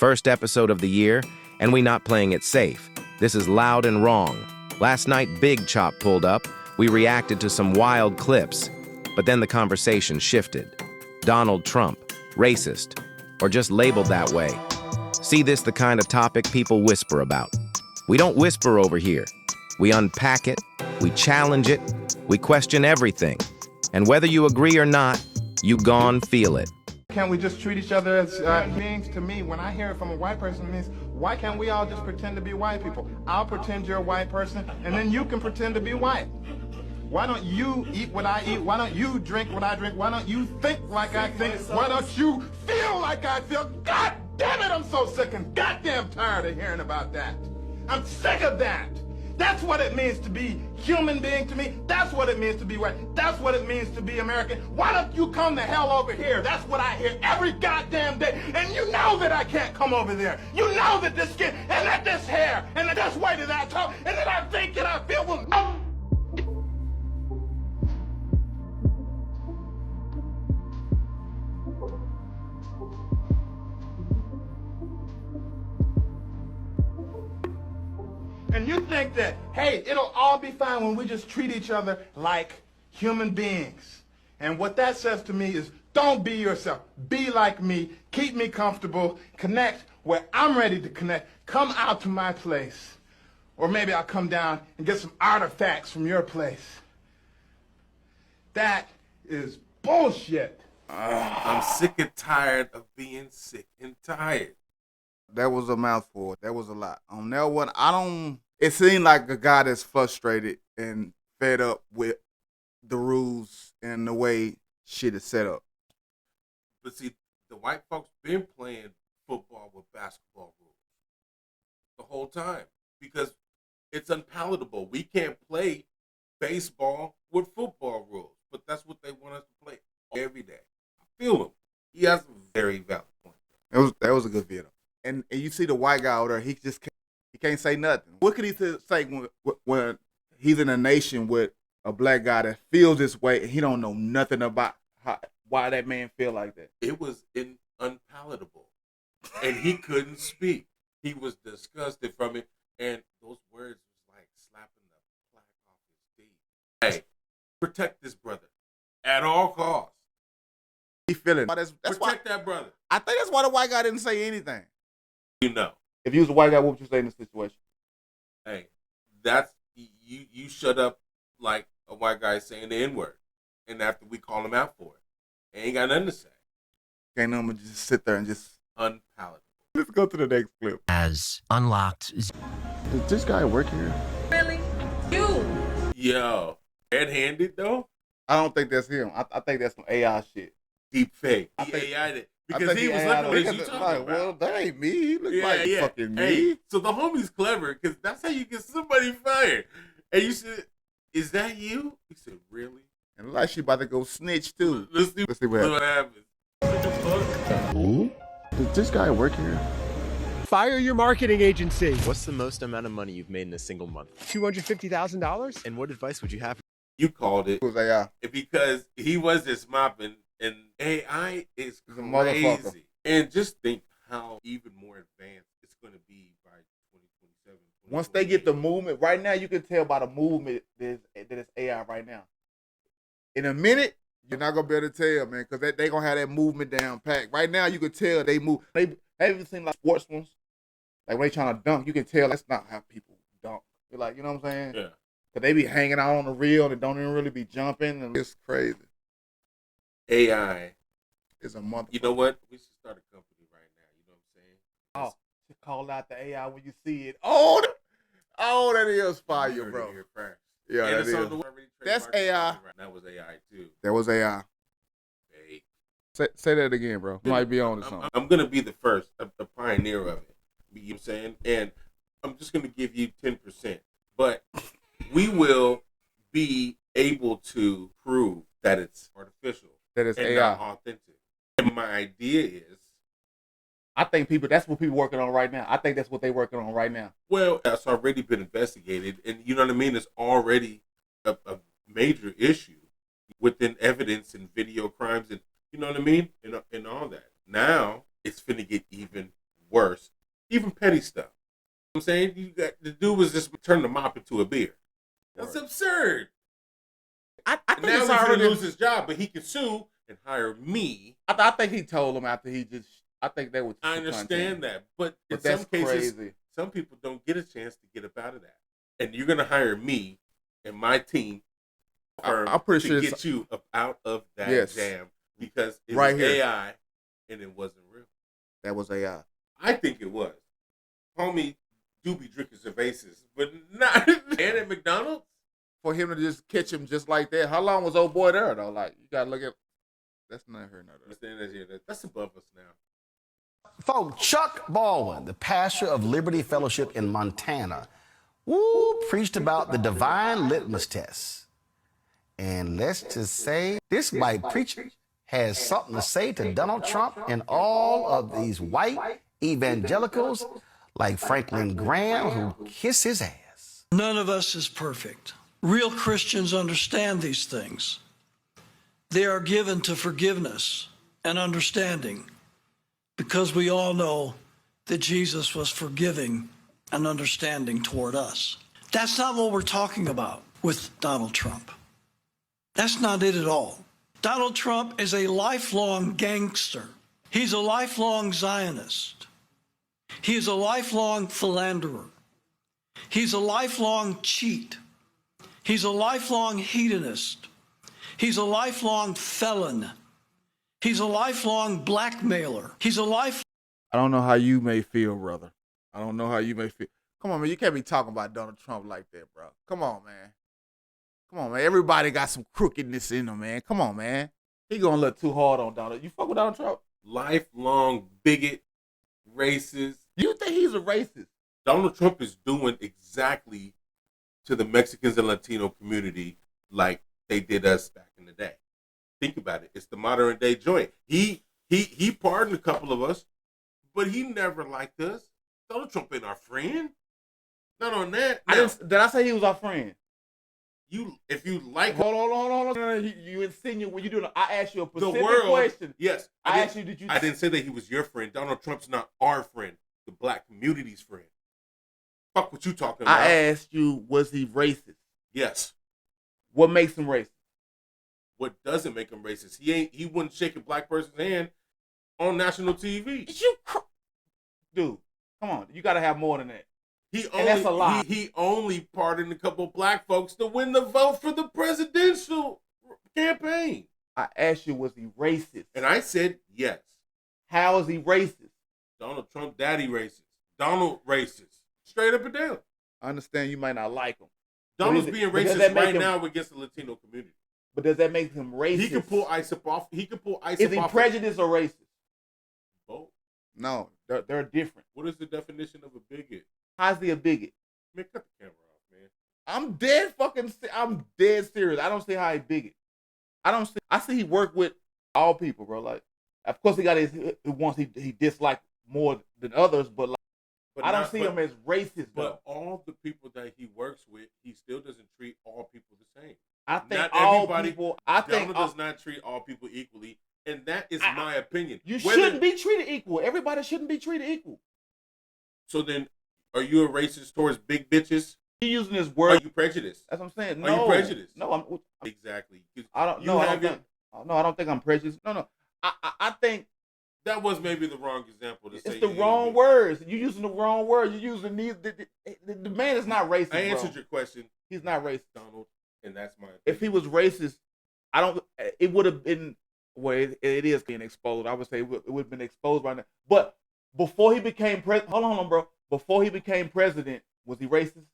First episode of the year, and we not playing it safe. This is loud and wrong. Last night, Bigg Chopp pulled up. We reacted to some wild clips, but then the conversation shifted. Donald Trump, racist, or just labeled that way. See this the kind of topic people whisper about. We don't whisper over here. We unpack it, we challenge it, we question everything. And whether you agree or not, you gon' feel it. Can't we just treat each other as beings? To me, when I hear it from a white person, it means, why can't we all just pretend to be white people? I'll pretend you're a white person, and then you can pretend to be white. Why don't you eat what I eat? Why don't you drink what I drink? Why don't you think like I think? Why don't you feel like I feel? God damn it, I'm so sick and goddamn tired of hearing about that. I'm sick of that. That's what it means to be human being to me. That's what it means to be white. That's what it means to be American. Why don't you come the hell over here? That's what I hear every goddamn day. And you know that I can't come over there. You know that this skin, and that this hair, and that this way that I talk, and that I think and I feel will... And you think that, hey, it'll all be fine when we just treat each other like human beings. And what that says to me is, don't be yourself. Be like me. Keep me comfortable. Connect where I'm ready to connect. Come out to my place. Or maybe I'll come down and get some artifacts from your place. That is bullshit. I'm sick and tired of being sick and tired. That was a mouthful. That was a lot. On that one, it seemed like a guy that's frustrated and fed up with the rules and the way shit is set up. But see, the white folks been playing football with basketball rules the whole time because it's unpalatable. We can't play baseball with football rules, but that's what they want us to play every day. I feel him. He has a very valid point. That was a good video. And you see the white guy over there, he can't say nothing. What could he say when he's in a nation with a black guy that feels this way and he don't know nothing about why that man feel like that? It was unpalatable. And he couldn't speak. He was disgusted from it. And those words was like slapping the plaque off his feet. Hey, protect this brother at all costs. He feeling. Protect that brother. I think that's why the white guy didn't say anything. You know. If you was a white guy, what would you say in this situation? Hey, that's you shut up like a white guy saying the N-word. And after we call him out for it. Ain't got nothing to say. Can't no one just sit there and just unpalatable. Let's go to the next clip. As unlocked. Does this guy work here? Really? You? Yo. Red-handed though? I don't think that's him. I think that's some AI shit. Deep fake. He AI'd it. Because he was looking at what you talking about. Well, that ain't me. He looks like fucking me. Hey, so the homie's clever because that's how you get somebody fired. And you said, "Is that you?" He said, "Really?" And like she about to go snitch too. Let's see what happens. Does this guy work here? Fire your marketing agency. What's the most amount of money you've made in a single month? $250,000? And what advice would you have? You called it. It was AI. Because he was just mopping, and AI is He's a motherfucker. crazy. And just think how even more advanced it's going to be by 2027. Once they get the movement, right now you can tell by the movement that it's AI right now. In a minute, you're not gonna be able to tell, man, because they gonna have that movement down packed. Right now, you can tell they move. Have you seen like sports ones? Like when they trying to dunk, you can tell that's not how people dunk. You're like, you know what I'm saying? Yeah. Cause they be hanging out on the reel and don't even really be jumping, and it's crazy. AI is a motherfucker. You know what? We should start a company right now. You know what I'm saying? Oh, to call out the AI when you see it. Oh, that is fire, bro. Yeah, and that is. That's AI. That was AI too. That was AI. Hey. Say that again, bro. You might be on to something. I'm gonna be the first, the pioneer of it. You know what I'm saying? And I'm just gonna give you 10%, but we will be able to prove that it's artificial, that it's and AI, not authentic. And my idea is, I think that's what people working on right now. I think that's what they're working on right now. Well, that's already been investigated, and you know what I mean? It's already a major issue within evidence and video crimes, and you know what I mean? And all that. Now, it's finna get even worse. Even petty stuff. You know what I'm saying? The dude was just turning the mop into a beer. That's absurd. I think Now it's he's already gonna lose his job, but he can sue and hire me. I think he told him after he just. I think they would. I understand that, but in that's some cases, crazy. some people don't get a chance to get up out of that. And you're gonna hire me and my team I'm pretty to sure get you up out of that Yes. jam because it Right was here. AI and it wasn't real. That was AI. I think it was. Homie do be drinking cervezas, but not and at McDonald's. For him to just catch him just like that. How long was old boy there though? Like you gotta look at. That's not her. That's above us now. Folks, Chuck Baldwin, the pastor of Liberty Fellowship in Montana, preached about the divine litmus test. And let's just say this white preacher has something to say to Donald Trump and all of these white evangelicals like Franklin Graham who kiss his ass. None of us is perfect. Real Christians understand these things. They are given to forgiveness and understanding because we all know that Jesus was forgiving and understanding toward us. That's not what we're talking about with Donald Trump. That's not it at all. Donald Trump is a lifelong gangster. He's a lifelong Zionist. He is a lifelong philanderer. He's a lifelong cheat. He's a lifelong hedonist. He's a lifelong felon. He's a lifelong blackmailer. He's a I don't know how you may feel, brother. I don't know how you may feel. Come on, man. You can't be talking about Donald Trump like that, bro. Come on, man. Come on, man. Everybody got some crookedness in them, man. Come on, man. He gonna look too hard on Donald. You fuck with Donald Trump? Lifelong bigot, racist. You think he's a racist? Donald Trump is doing exactly to the Mexicans and Latino community like they did us back in the day. Think about it. It's the modern day joint. He pardoned a couple of us, but he never liked us. Donald Trump ain't our friend. Not on that. Now, Did I say he was our friend? if you like Hold on. You insinuate when you doing. I asked you a the specific world, question. yes. I asked you, did you? I didn't say that he was your friend. Donald Trump's not our friend. The black community's friend. Fuck what you talking about. I asked you, was he racist? Yes. What makes him racist? What doesn't make him racist? He wouldn't shake a black person's hand on national TV. Dude, come on. You got to have more than that. That's a lie. He only pardoned a couple black folks to win the vote for the presidential campaign. I asked you, was he racist? And I said yes. How is he racist? Donald Trump, daddy racist. Donald racist. Straight up and down. I understand you might not like him. Donald's being racist right now against the Latino community. But does that make him racist? He can pull ISIP off. Is he prejudiced or racist? Both. No, they're different. What is the definition of a bigot? How's he a bigot? Man, cut the camera off, man. I'm dead serious. I don't see how he bigot. I see he work with all people, bro. Like, of course he got his ones he disliked more than others, but like, I don't see him as racist. But all the people that he works with, he still doesn't treat all people the same. I think not all everybody, people. Donald does not treat all people equally, and that is my opinion. You shouldn't be treated equal. Everybody shouldn't be treated equal. So then, are you a racist towards big bitches? You using this word? Are you prejudiced? That's what I'm saying. Are you prejudiced? No, I'm exactly. I don't. No, I don't think I'm prejudiced. No. I think that was maybe the wrong example to say. It's the wrong words. You're using the wrong word. You're using these. The man is not racist. I answered your question. He's not racist, Donald, and that's my opinion. If he was racist, I don't. It would have been. Well, it is being exposed. I would say it would have been exposed by now. But before he became president, hold on, bro. Before he became president, was he racist?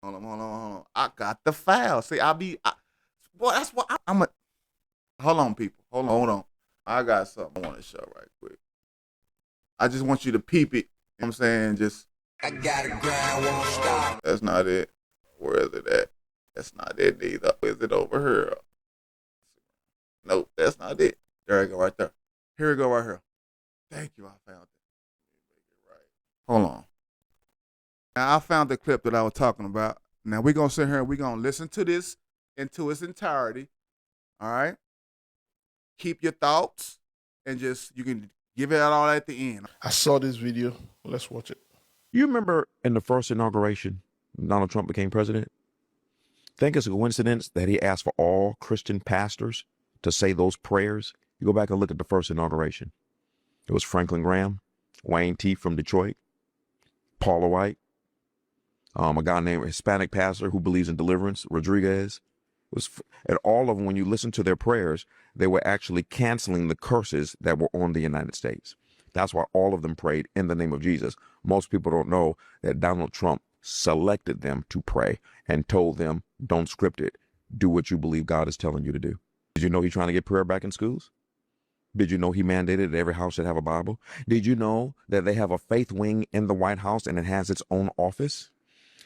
Hold on. I got the file. See, boy, that's what I'm a. Hold on, people. Hold on. I got something I want to show right quick. I just want you to peep it. You know what I'm saying? Just. I got a grind, won't stop. That's not it. Where is it at? That's not it either. Is it over here? Nope, that's not it. There we go, right there. Here we go, right here. Thank you, I found it. Right. Hold on. Now, I found the clip that I was talking about. Now, we're going to sit here and we're going to listen to this into its entirety. All right? Keep your thoughts and just, you can Give it all at the end. I saw this video. Let's watch it. You remember in the first inauguration, Donald Trump became president? Think it's a coincidence that he asked for all Christian pastors to say those prayers? You go back and look at the first inauguration. It was Franklin Graham, Wayne T. from Detroit, Paula White, a guy named Hispanic pastor who believes in deliverance, Rodriguez. And all of them, when you listen to their prayers, they were actually canceling the curses that were on the United States. That's why all of them prayed in the name of Jesus. Most people don't know that Donald Trump selected them to pray and told them, don't script it. Do what you believe God is telling you to do. Did you know he's trying to get prayer back in schools? Did you know he mandated that every house should have a Bible? Did you know that they have a faith wing in the White House and it has its own office?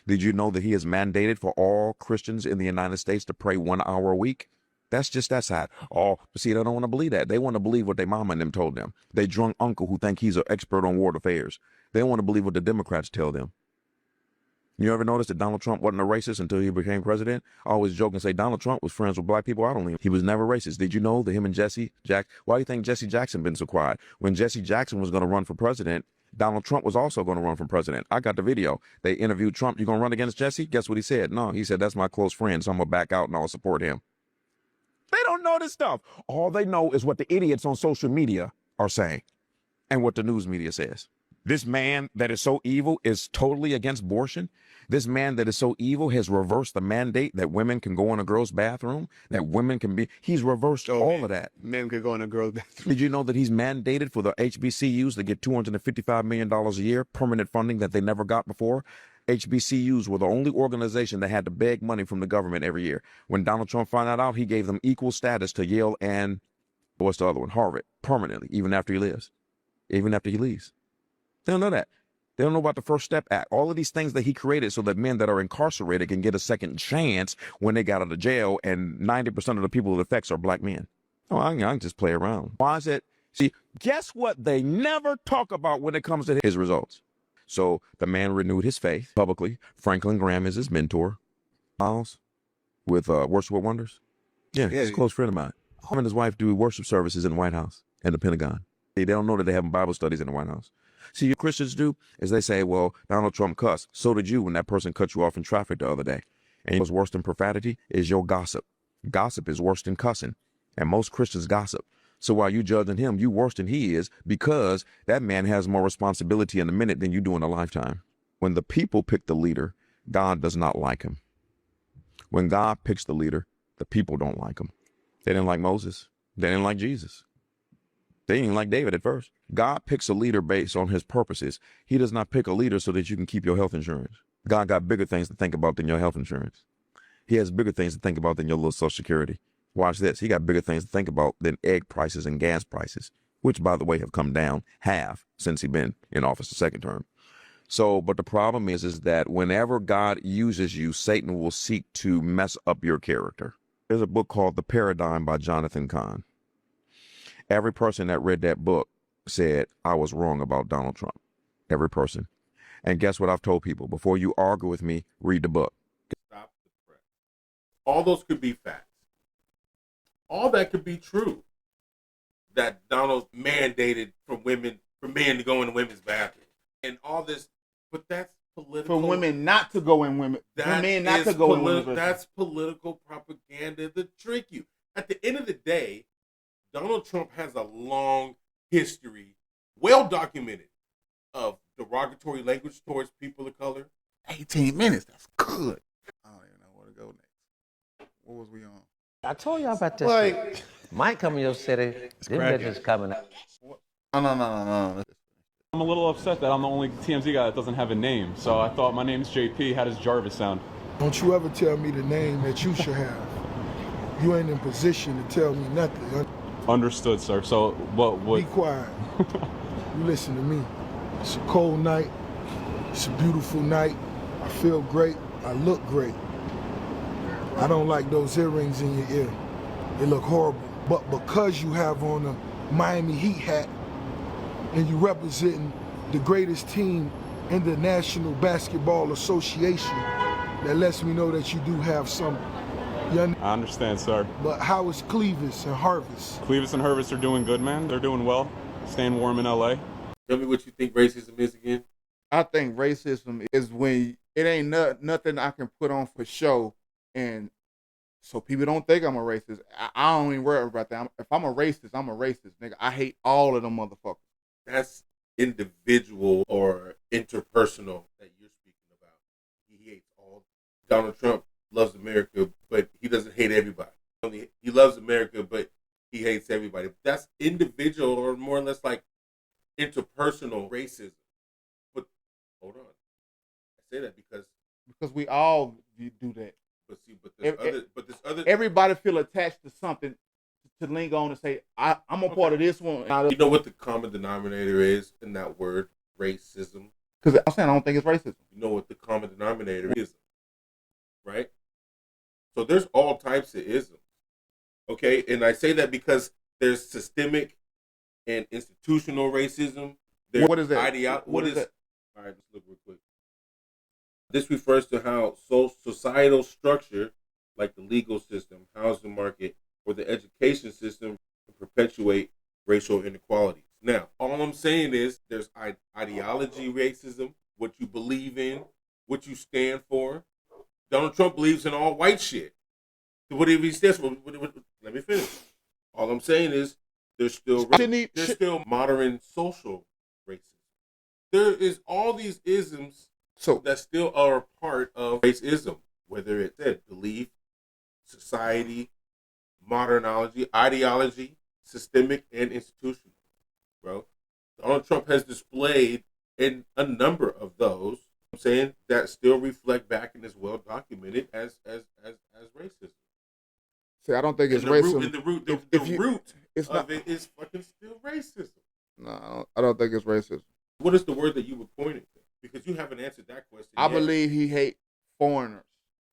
Did you know that he has mandated for all Christians in the United States to pray 1 hour a week? That's just that side. Oh, but see, they don't want to believe that. They want to believe what their mama and them told them. They drunk uncle who think he's an expert on world affairs. They don't want to believe what the Democrats tell them. You ever notice that Donald Trump wasn't a racist until he became president? I always joke and say Donald Trump was friends with black people. I don't think he was never racist. Did you know that him and Jesse Jackson? Why do you think Jesse Jackson been so quiet? When Jesse Jackson was going to run for president, Donald Trump was also going to run for president. I got the video. They interviewed Trump. You going to run against Jesse? Guess what he said? No, he said, that's my close friend, so I'm going to back out and I'll support him. They don't know this stuff. All they know is what the idiots on social media are saying and what the news media says. This man that is so evil is totally against abortion. This man that is so evil has reversed the mandate that women can go in a girl's bathroom, that women can be. He's reversed all of that. Men could go in a girl's bathroom. Did you know that he's mandated for the HBCUs to get $255 million a year, permanent funding that they never got before? HBCUs were the only organization that had to beg money from the government every year. When Donald Trump found that out, he gave them equal status to Yale and, what's the other one, Harvard, permanently, even after he leaves. They don't know that. They don't know about the First Step Act. All of these things that he created so that men that are incarcerated can get a second chance when they got out of jail, and 90% of the people it affects are black men. Oh, I can just play around. Why is it? See, guess what they never talk about when it comes to his results? So the man renewed his faith publicly. Franklin Graham is his mentor. Miles with Worship with Wonders. Yeah, he's a close friend of mine. Him and his wife do worship services in the White House and the Pentagon. They don't know that they have Bible studies in the White House. See, what Christians do is they say, well, Donald Trump cussed. So did you when that person cut you off in traffic the other day. And what's worse than profanity is your gossip. Gossip is worse than cussing. And most Christians gossip. So while you judging him, you worse than he is, because that man has more responsibility in a minute than you do in a lifetime. When the people pick the leader, God does not like him. When God picks the leader, the people don't like him. They didn't like Moses. They didn't like Jesus. They didn't like David at first. God picks a leader based on his purposes. He does not pick a leader so that you can keep your health insurance. God got bigger things to think about than your health insurance. He has bigger things to think about than your little Social Security. Watch this. He got bigger things to think about than egg prices and gas prices, which, by the way, have come down half since he's been in office the second term. So, but the problem is that whenever God uses you, Satan will seek to mess up your character. There's a book called The Paradigm by Jonathan Cahn. Every person that read that book said, I was wrong about Donald Trump. Every person. And guess what I've told people? Before you argue with me, read the book. Stop the press. All those could be facts. All that could be true. That Donald mandated for men to go in the women's bathroom. And all this, but that's political. For women not to go in women. For men not to go in women. That's political propaganda to trick you. At the end of the day, Donald Trump has a long history, well documented, of derogatory language towards people of color. 18 minutes, that's good. I don't even know where to go next. What was we on? I told y'all about this. Mike coming to your city. Them bitches coming out. No. I'm a little upset that I'm the only TMZ guy that doesn't have a name. So I thought my name's JP. How does Jarvis sound? Don't you ever tell me the name that you should have. You ain't in position to tell me nothing. Understood, sir. So what? Be quiet. You listen to me. It's a cold night. It's a beautiful night. I feel great. I look great. I don't like those earrings in your ear. They look horrible. But because you have on a Miami Heat hat and you representing the greatest team in the National Basketball Association, that lets me know that you do have something. I understand, sir. But how is Clevis and Harvest? Clevis and Harvest are doing good, man. They're doing well. staying warm in LA. Tell me what you think racism is again. I think racism is when it ain't nothing I can put on for show, and so people don't think I'm a racist. I don't even worry about that. If I'm a racist, I'm a racist, nigga. I hate all of them motherfuckers. That's individual or interpersonal that you're speaking about. He hates all. Donald Trump loves America, but he doesn't hate everybody. He loves America, but he hates everybody. That's individual or more or less like interpersonal racism. But hold on, I say that because we all do that. But see, but this other everybody feel attached to something to link on and say I'm a part of this one. You know what the common denominator is in that word, racism? Because I'm saying I don't think it's racism. You know what the common denominator is, right? So there's all types of isms, okay? And I say that because there's systemic and institutional racism. There's what is that? What is that? All right, let's look real quick. This refers to how societal structure, like the legal system, housing market, or the education system, can perpetuate racial inequalities. Now, all I'm saying is there's ideology racism, what you believe in, what you stand for. Donald Trump believes in all white shit. Whatever he stands for, let me finish. All I'm saying is there's still modern social racism. There is all these isms that still are a part of racism, whether it's belief, society, modernology, ideology, systemic, and institutional. Bro, Donald Trump has displayed in a number of those. I'm saying that still reflect back and is well documented as racism. See, I don't think it's racism. The root of it is fucking still racism. No, I don't think it's racism. What is the word that you would point it to? Because you haven't answered that question I believe he hates foreigners.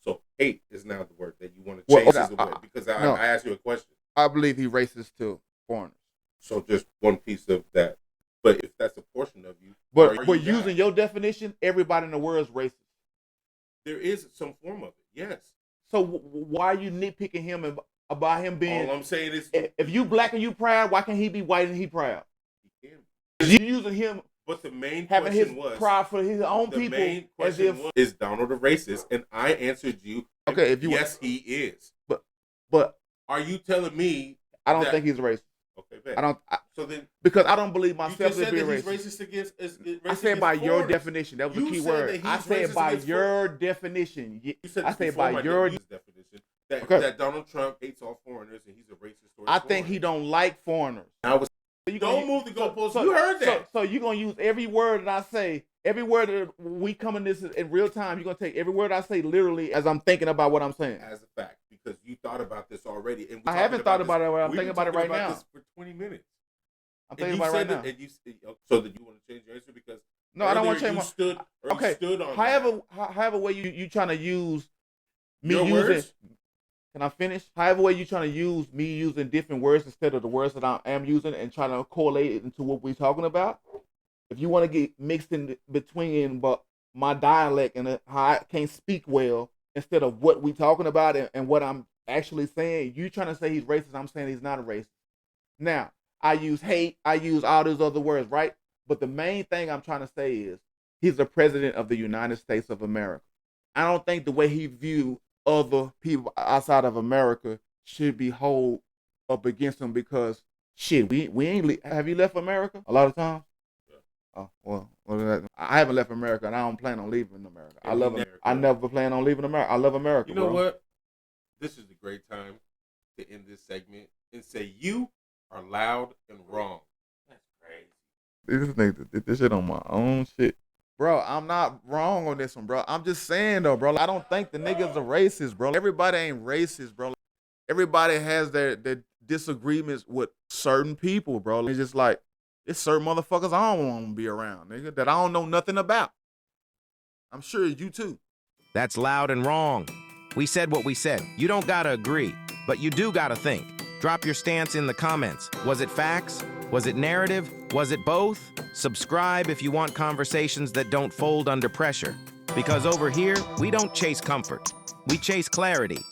So hate is now the word that you want to change as a word because I asked you a question. I believe he racist to foreigners. So just one piece of that. But if that's a portion of you. But using your definition, everybody in the world is racist. There is some form of it, yes. So why are you nitpicking him about him being... All I'm saying is... If you black and you proud, why can't he be white and he proud? He can. You using him... But the main having question his pride for his own people. The main question was, is Donald a racist? And I answered you, okay, yes, he is. But are you telling me I don't think he's racist. Okay, bet. So then, because I don't believe myself to be racist. Racist Against I said by your definition. That was the key word. I said by your definition. I said by your definition that Donald Trump hates all foreigners and he's a racist. I think he don't like foreigners. Don't move the goalposts. You heard that. So you're going to use every word that I say, every word that we come in this in real time, you're going to take every word I say literally as I'm thinking about what I'm saying. As a fact, because you thought about this already. And I haven't thought about it. I'm thinking about it right now. This for 20 minutes. I'm thinking about it right now. So that you want to change your answer because no, I don't want to change my... Okay. Stood on however way you trying to use me your using... Words? Can I finish? However way you trying to use me using different words instead of the words that I am using and trying to correlate it into what we're talking about. If you want to get mixed in between but my dialect and how I can't speak well instead of what we talking about and what I'm actually saying, you trying to say he's racist, I'm saying he's not a racist. Now, I use hate, I use all those other words, right? But the main thing I'm trying to say is he's the president of the United States of America. I don't think the way he viewed other people outside of America should be held up against him because shit, we ain't have you left America a lot of times? Yeah. Oh well, I haven't left America and I don't plan on leaving America. I love America. I never plan on leaving America. I love America. You know what? This is a great time to end this segment and say you are loud and wrong. That's crazy. This nigga did this shit on my own shit. Bro, I'm not wrong on this one, bro. I'm just saying, though, bro. I don't think the niggas are racist, bro. Everybody ain't racist, bro. Everybody has their disagreements with certain people, bro. It's just like, it's certain motherfuckers I don't want to be around, nigga, that I don't know nothing about. I'm sure you too. That's loud and wrong. We said what we said. You don't gotta agree, but you do gotta think. Drop your stance in the comments. Was it facts? Was it narrative? Was it both? Subscribe if you want conversations that don't fold under pressure. Because over here, we don't chase comfort. We chase clarity.